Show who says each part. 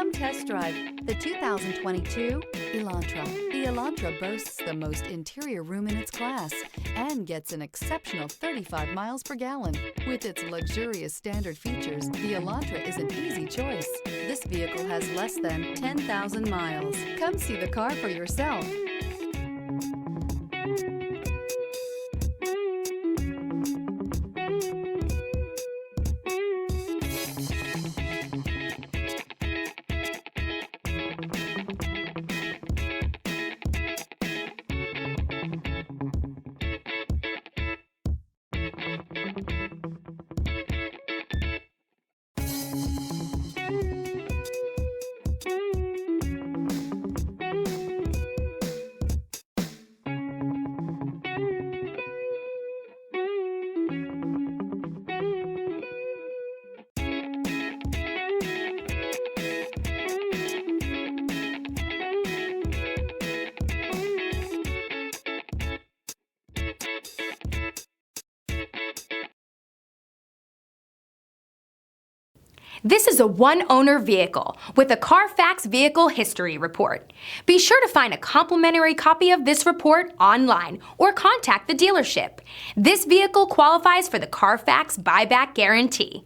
Speaker 1: Come test drive the 2022 Elantra. The Elantra boasts the most interior room in its class and gets an exceptional 35 miles per gallon. With its luxurious standard features, the Elantra is an easy choice. This vehicle has less than 10,000 miles. Come see the car for yourself.
Speaker 2: This is a one-owner vehicle with a Carfax Vehicle History Report. Be sure to find a complimentary copy of this report online or contact the dealership. This vehicle qualifies for the Carfax Buyback Guarantee.